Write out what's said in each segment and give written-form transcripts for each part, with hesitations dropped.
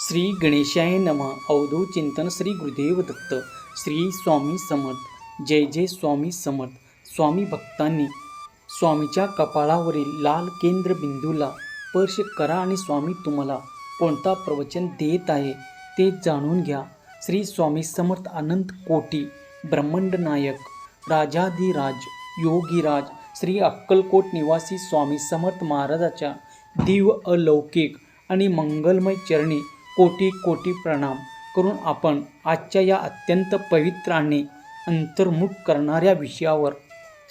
श्री गणेशाय नमः. अवधूत चिंतन श्री गुरुदेव दत्त. श्री स्वामी समर्थ. जय जय स्वामी समर्थ. स्वामी भक्तांनी स्वामीच्या कपाळावरील लाल केंद्र बिंदूला स्पर्श करा आणि स्वामी तुम्हाला कोणता प्रवचन देत आहे ते जाणून घ्या. श्री स्वामी समर्थ. अनंत कोटी ब्रह्मांड नायक राजाधिराज योगीराज श्री अक्कलकोट निवासी स्वामी समर्थ महाराजाच्या दिव्य अलौकिक आणि मंगलमय चरणी कोटी कोटी प्रणाम करून आपण आजच्या या अत्यंत पवित्र आणि अंतर्मुख करणाऱ्या विषयावर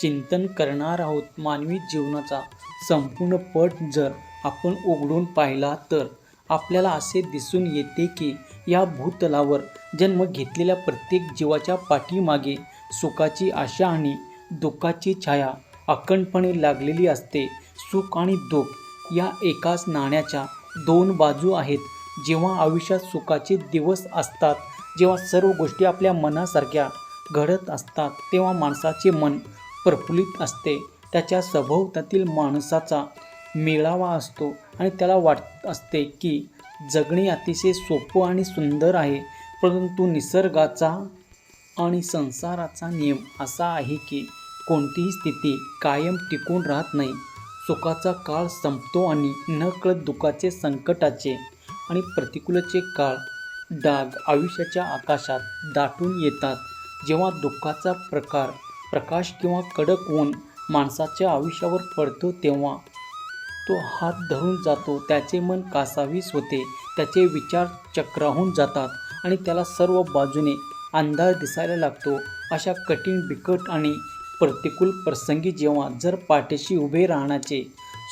चिंतन करणार आहोत. मानवी जीवनाचा संपूर्ण पट जर आपण उघडून पाहिला तर आपल्याला असे दिसून येते की या भूतलावर जन्म घेतलेल्या प्रत्येक जीवाच्या पाठीमागे सुखाची आशा आणि दुःखाची छाया अखंडपणे लागलेली असते. सुख आणि दुःख या एकाच नाण्याच्या दोन बाजू आहेत. जेव्हा आयुष्यात सुखाचे दिवस असतात, जेव्हा सर्व गोष्टी आपल्या मनासारख्या घडत असतात, तेव्हा माणसाचे मन प्रफुल्लित असते. त्याच्या सभोवतातील माणसाचा मेळावा असतो आणि त्याला वाटत असते की जगणे अतिशय सोपं आणि सुंदर आहे. परंतु निसर्गाचा आणि संसाराचा नियम असा आहे की कोणतीही स्थिती कायम टिकून राहत नाही. सुखाचा काळ संपतो आणि नकळत दुःखाचे, संकटाचे आणि प्रतिकूलचे काळ डाग आयुष्याच्या आकाशात दाटून येतात. जेव्हा दुःखाचा प्रकाश किंवा कडक ऊन माणसाच्या आयुष्यावर पडतो तेव्हा तो हात धरून जातो. त्याचे मन कासावीस होते, त्याचे विचार चक्रावून जातात आणि त्याला सर्व बाजूने अंधार दिसायला लागतो. अशा कठीण, बिकट आणि प्रतिकूल प्रसंगी जेव्हा जर पाठीशी उभे राहण्याचे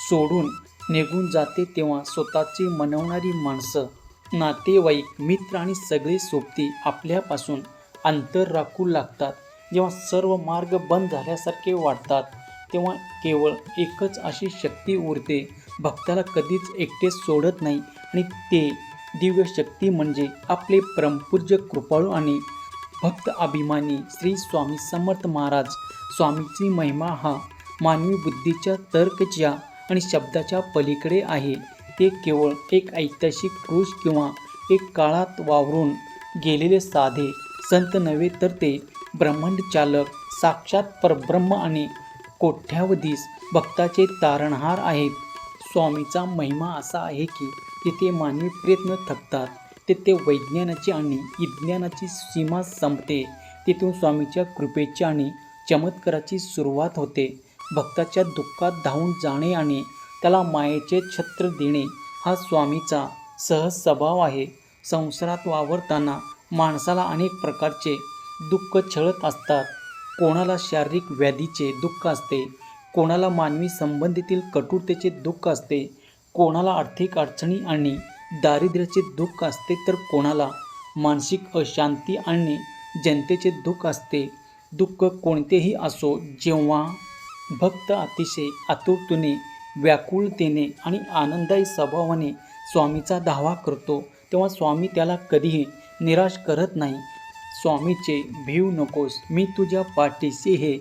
सोडून निघून जाते तेव्हा स्वतःची मनवणारी माणसं, नातेवाईक, मित्र आणि सगळे सोबती आपल्यापासून अंतर राखू लागतात. जेव्हा सर्व मार्ग बंद झाल्यासारखे वाटतात तेव्हा केवळ एकच अशी शक्ती उरते, भक्ताला कधीच एकटे सोडत नाही आणि ते दिव्य शक्ती म्हणजे आपले परमपूज्य, कृपाळू आणि भक्त अभिमानी श्री स्वामी समर्थ महाराज. स्वामीची महिमा हा मानवी बुद्धीच्या, तर्कच्या आणि शब्दाच्या पलीकडे आहे. ते केवळ एक ऐतिहासिक पुरुष किंवा एक काळात वावरून गेलेले साधे संत नव्हे, तर ते ब्रह्मांड चालक, साक्षात परब्रह्म आणि कोट्यावधीस भक्ताचे तारणहार आहेत. स्वामीचा महिमा असा आहे की जिथे मानवी प्रयत्न थकतात, तिथे वैज्ञानाची आणि विज्ञानाची सीमा संपते. तिथून स्वामीच्या कृपेची आणि चमत्काराची सुरुवात होते. भक्ताच्या दुःखात धावून जाणे आणि त्याला मायेचे छत्र देणे हा स्वामीचा सहज स्वभाव आहे. संसारात वावरताना माणसाला अनेक प्रकारचे दुःख छळत असतात. कोणाला शारीरिक व्याधीचे दुःख असते, कोणाला मानवी संबंधीतील कटुतेचे दुःख असते, कोणाला आर्थिक अडचणी आणि दारिद्र्याचे दुःख असते, तर कोणाला मानसिक अशांती आणि जनतेचे दुःख असते. दुःख कोणतेही असो, जेव्हा भक्त अतिशय आतुरतेने, व्याकुळतेने आणि आनंदायी स्वभावाने स्वामीचा धावा करतो तेव्हा स्वामी त्याला कधीही निराश करत नाही. स्वामीचे "भिवू नकोस, मी तुझ्या पाठीशी" हे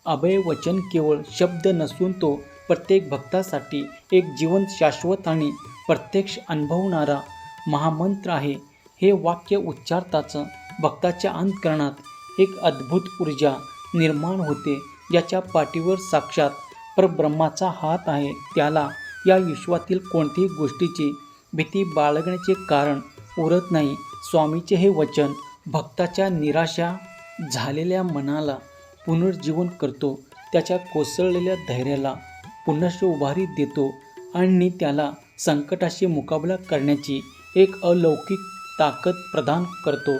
अभयवचन केवळ शब्द नसून तो प्रत्येक भक्तासाठी एक जीवन, शाश्वत आणि प्रत्यक्ष अनुभवणारा महामंत्र आहे. हे वाक्य उच्चारताच भक्ताच्या अंतःकरणात एक अद्भुत ऊर्जा निर्माण होते. ज्याच्या पाठीवर साक्षात परब्रह्माचा हात आहे त्याला या विश्वातील कोणत्याही गोष्टीची भीती बाळगण्याचे कारण उरत नाही. स्वामीचे हे वचन भक्ताच्या निराशा झालेल्या मनाला पुनर्जीवन करतो, त्याच्या कोसळलेल्या धैर्याला पुनश्च उभारी देतो आणि त्याला संकटाशी मुकाबला करण्याची एक अलौकिक ताकद प्रदान करतो.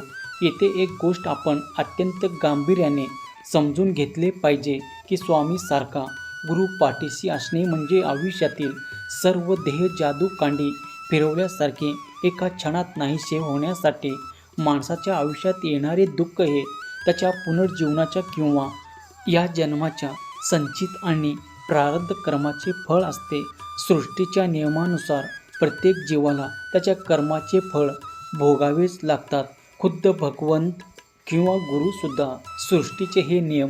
येथे एक गोष्ट आपण अत्यंत गांभीर्याने समजून घेतले पाहिजे की स्वामीसारखा गुरु पाठीशी असणे म्हणजे आयुष्यातील सर्व देह जादू कांडी फिरवल्यासारखे एका क्षणात नाहीसे होण्यासाठी. माणसाच्या आयुष्यात येणारे दुःख हे त्याच्या पुनर्जीवनाच्या किंवा या जन्माच्या संचित आणि प्रारब्ध कर्माचे फळ असते. सृष्टीच्या नियमानुसार प्रत्येक जीवाला त्याच्या कर्माचे फळ भोगावेच लागतात. खुद्द भगवंत किंवा गुरुसुद्धा सृष्टीचे हे नियम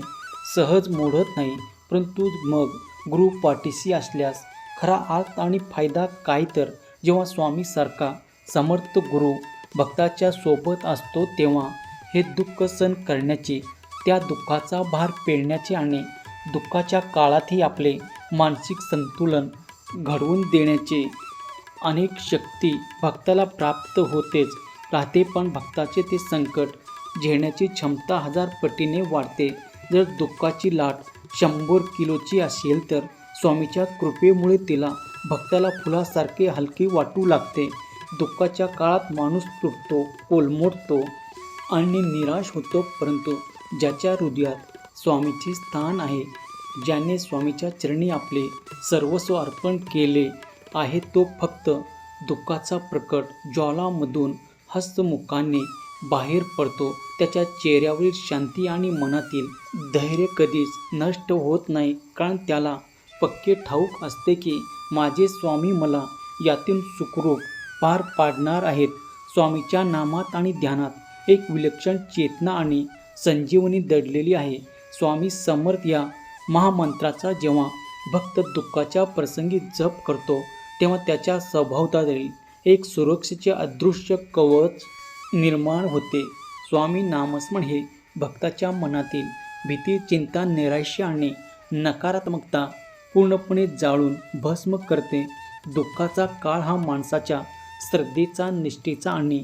सहज मोडत नाही. परंतु मग गुरु पाठीशी असल्यास खरा अर्थ आणि फायदा काय? तर जेव्हा स्वामीसारखा समर्थ गुरु भक्ताच्या सोबत असतो तेव्हा हे दुःख सहन करण्याचे, त्या दुःखाचा भार पेलण्याचे आणि दुःखाच्या काळातही आपले मानसिक संतुलन घडवून देण्याचे अनेक शक्ती भक्ताला प्राप्त होतेच राहते. पण भक्ताचे ते संकट झेलण्याची क्षमता 1000 पटीने वाढते. जर दुःखाची लाट 100 किलोची असेल तर स्वामीच्या कृपेमुळे तिला भक्ताला फुलासारखे हलके वाटू लागते. दुःखाच्या काळात माणूस तुटतो, कोलमडतो आणि निराश होतो, परंतु ज्याच्या हृदयात स्वामीचे स्थान आहे, ज्याने स्वामीच्या चरणी आपले सर्वस्व अर्पण केले आहे, तो फक्त दुःखाचा प्रकट ज्वालामधून हसमुखाने बाहेर पडतो. त्याच्या चेहऱ्यावरील शांती आणि मनातील धैर्य कधीच नष्ट होत नाही, कारण त्याला पक्के ठाऊक असते की माझे स्वामी मला यातून सुखरूप पार पाडणार आहेत. स्वामीच्या नामात आणि ध्यानात एक विलक्षण चेतना आणि संजीवनी दडलेली आहे. स्वामी समर्थ या महामंत्राचा जेव्हा भक्त दुःखाच्या प्रसंगी जप करतो, तेव्हा त्याच्या सभोवताली एक सुरक्षेचे अदृश्य कवच निर्माण होते. स्वामी नामस्मरण हे भक्ताच्या मनातील भीती, चिंता, नैराश्य आणि नकारात्मकता पूर्णपणे जाळून भस्म करते. दुःखाचा काळ हा माणसाच्या श्रद्धेचा, निष्ठेचा आणि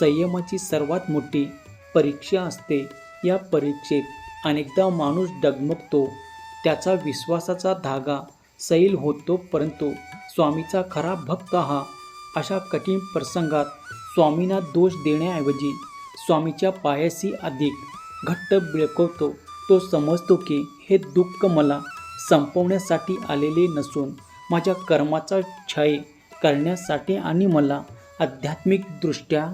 संयमाची सर्वात मोठी परीक्षा असते. या परीक्षेत अनेकदा माणूस डगमगतो, त्याचा विश्वासाचा धागा सैल होतो, परंतु स्वामीचा खरा भक्त हा अशा कठीण प्रसंगात स्वामींना दोष देण्याऐवजी स्वामीच्या पायाशी अधिक घट्ट बिळकवतो. तो समजतो की हे दुःख मला संपवण्यासाठी आलेले नसून माझ्या कर्माचा क्षय करण्यासाठी आणि मला आध्यात्मिकदृष्ट्या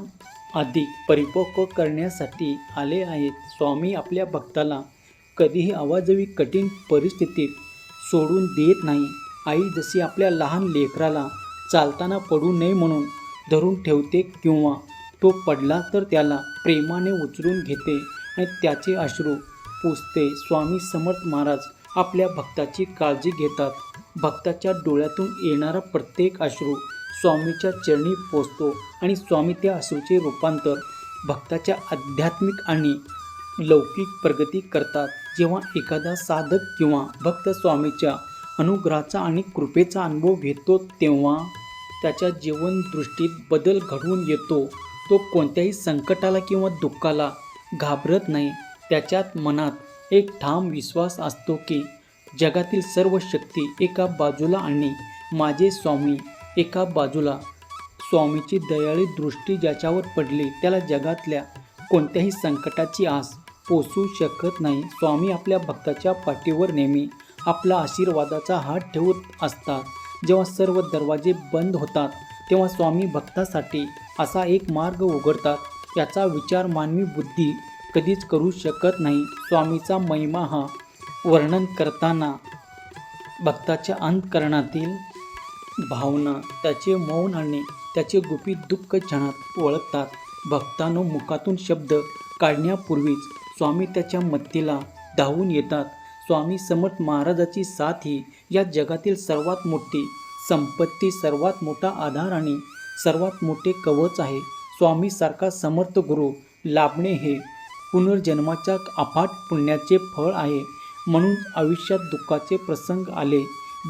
अधिक परिपक्व करण्यासाठी आले आहेत. स्वामी आपल्या भक्ताला कधीही अवाजवी कठीण परिस्थितीत सोडून देत नाही. आई जशी आपल्या लहान लेकराला चालताना पडू नये म्हणून धरून ठेवते किंवा तो पडला तर त्याला प्रेमाने उचलून घेते आणि त्याचे अश्रू पुसते, स्वामी समर्थ महाराज आपल्या भक्ताची काळजी घेतात. भक्ताच्या डोळ्यातून येणारा प्रत्येक अश्रू स्वामीच्या चरणी पोचतो आणि स्वामी त्या अश्रूचे रूपांतर भक्ताच्या आध्यात्मिक आणि लौकिक प्रगती करतात. जेव्हा एखादा साधक किंवा भक्त स्वामीच्या अनुग्रहाचा आणि कृपेचा अनुभव घेतो, तेव्हा त्याच्या जीवनदृष्टीत बदल घडवून येतो. तो कोणत्याही संकटाला किंवा दुःखाला घाबरत नाही. त्याच्यात मनात एक ठाम विश्वास असतो की जगातील सर्व शक्ती एका बाजूला आणि माझे स्वामी एका बाजूला. स्वामीची दयाळू दृष्टी ज्याच्यावर पडली त्याला जगातल्या कोणत्याही संकटाची आस पोसू शकत नाही. स्वामी आपल्या भक्ताच्या पाठीवर नेहमी आपला आशीर्वादाचा हात ठेवत असतात. जेव्हा सर्व दरवाजे बंद होतात, तेव्हा स्वामी भक्तासाठी असा एक मार्ग उघडतात, याचा विचार मानवी बुद्धी कधीच करू शकत नाही. स्वामीचा महिमा हा वर्णन करताना भक्ताच्या अंतःकरणातील भावना, त्याचे मौन आणि त्याचे गुपित दुःख क्षणात ओळखतात. भक्तांनो, मुखातून शब्द काढण्यापूर्वीच स्वामी त्याच्या मदतीला धावून येतात. स्वामी समर्थ महाराजाची साथ ही या जगातील सर्वात मोठी संपत्ती, सर्वात मोठा आधार आणि सर्वात मोठे कवच आहे. स्वामीसारखा समर्थ गुरु लाभणे हे पुनर्जन्माच्या अफाट पुण्याचे फळ आहे. म्हणून आयुष्यात दुःखाचे प्रसंग आले,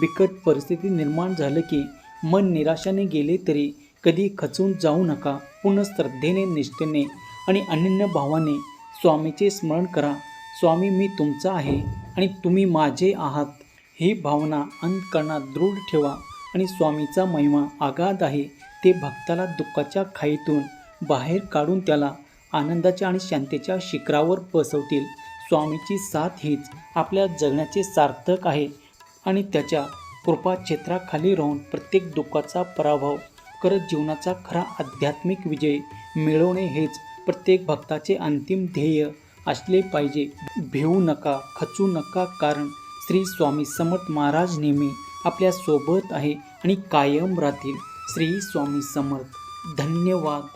बिकट परिस्थिती निर्माण झालं की मन निराशाने गेले तरी कधी खचून जाऊ नका. पूर्ण श्रद्धेने, निष्ठेने आणि अनन्य भावाने स्वामीचे स्मरण करा. स्वामी, मी तुमचा आहे आणि तुम्ही माझे आहात, ही भावना अंतःकरणात दृढ ठेवा आणि स्वामीचा महिमा अगाध आहे. ते भक्ताला दुःखाच्या खाईतून बाहेर काढून त्याला आनंदाच्या आणि शांतीच्या शिखरावर बसवतील. स्वामीची साथ हीच आपल्या जगण्याचे सार्थक आहे आणि त्याच्या कृपाक्षेत्राखाली राहून प्रत्येक दुःखाचा पराभव करत जीवनाचा खरा आध्यात्मिक विजय मिळवणे हेच प्रत्येक भक्ताचे अंतिम ध्येय असले पाहिजे. भिवू नका, खचू नका, कारण श्री स्वामी समर्थ महाराज नेहमी आपल्या सोबत आहे आणि कायम राहतील. श्री स्वामी समर्थ. धन्यवाद.